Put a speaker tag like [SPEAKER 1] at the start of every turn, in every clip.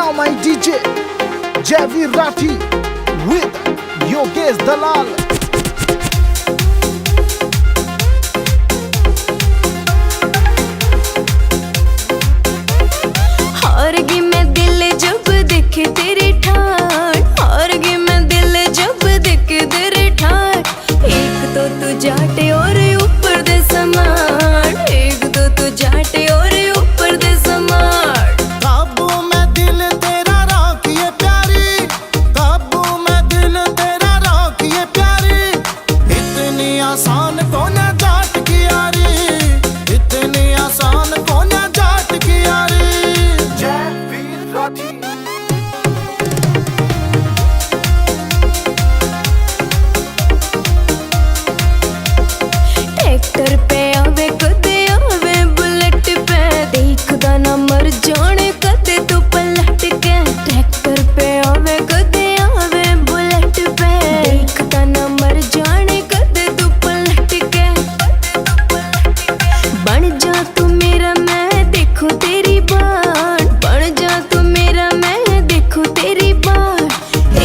[SPEAKER 1] now my DJ Javi Rathi with Yogesh Dalal.
[SPEAKER 2] हारगी मैं दिल जब देखे तेरी ठाड़, हारगी मैं दिल जब देखे तेरी ठाड़। एक तो तू जाटे और ऊपर दे समान, एक तो तू जाटे और ऊपर दे समान।
[SPEAKER 3] काबू में दिल तेरा राखिए प्यारी, काबू में दिल तेरा राखिए प्यारी। इतनी आसान कौन है जाट की यारी, इतनी आसान कौन है जाट की यारी।
[SPEAKER 1] Javi Rathi.
[SPEAKER 2] ट्रैक्टर पे आवे कदे आवे बुलेट पे, देखदा ना मर जाने कदे तू पलट के। ट्रैक्टर पे आवे कदे आवे बुलेट पे, देखदा ना मर जाने कदे तू पलट के। बन जा तू मेरा मैं देखो तेरी बात, बन जा तू मेरा मैं देखो तेरी बात।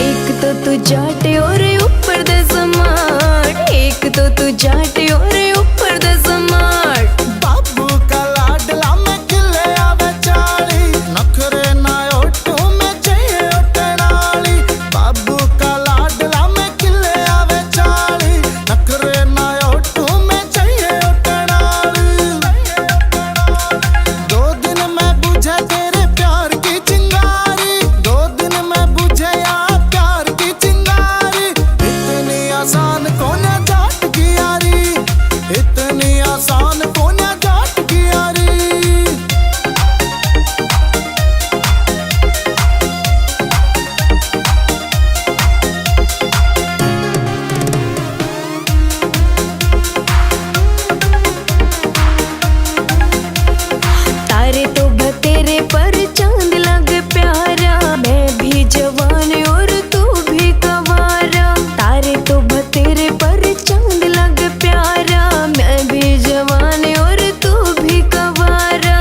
[SPEAKER 2] एक तो तू जाटे और ऊपर दे समान, एक तो तू जाटे और ऊपर दे समान।
[SPEAKER 3] बाबू का लाडला में खिले आवे चाली, नखरे ना ओटू में चाहिए ओटनाली। बाबू का लाडला में खिले आवे चाली, नखरे ना ओटू में चाहिए ओटनाली। दो दिन में बुझे तेरे प्यार की चिंगारी, दो दिन में बुझे यार प्यार की चिंगारी। इतनी आसान कौन है जाट की यारी, इतनी आसान कौन है जाट की यारी।
[SPEAKER 2] तारे तो बतेरे पर चांद लग प्यारा, मैं भी जवान और तू भी कवारा। तारे तो बतेरे पर चांद लग प्यारा, मैं भी जवान और तू भी कवारा।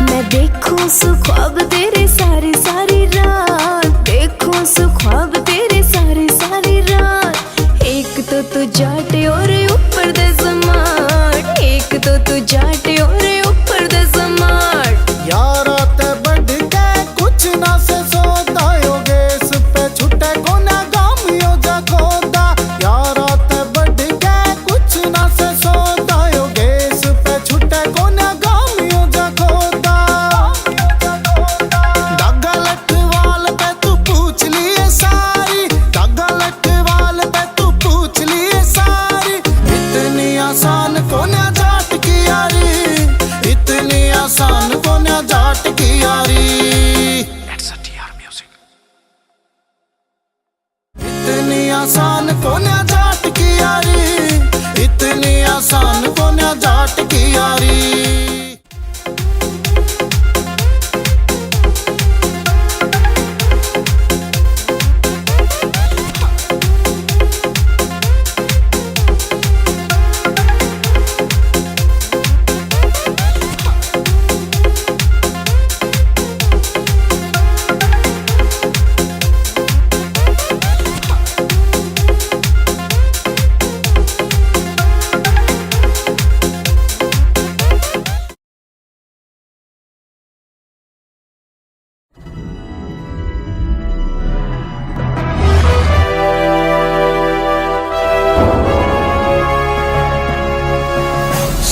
[SPEAKER 2] मैं देखूं सुख्वाब तेरे सारी सारी रात, देखूं सुख्वाब तेरे सारी सारी रात। एक तो तू जाटे और ऊपर दे समान, एक तो तू जाटे और ऊपर दे समान।
[SPEAKER 3] यारा ते बढ़ के कुछ ना से सोता, योगेश पे छुटे कोना गाम यो जा खोदा। यारा ते बढ़ के कुछ ना से सोता, योगेश पे छुटे कोना गाम यो जा खोदा। दागा लटवाल पे तू पूछ लिए सारी, दागा लटवाल पे तू पूछ लिए सारी। इतनी आसान कौन है जाट की यारी, इतनी आसान कौन है जाट की यारी। इतनी आसान कौन है जाट की यारी, इतनी आसान कौन है जाट की यारी।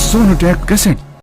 [SPEAKER 4] Sonotech Cassette.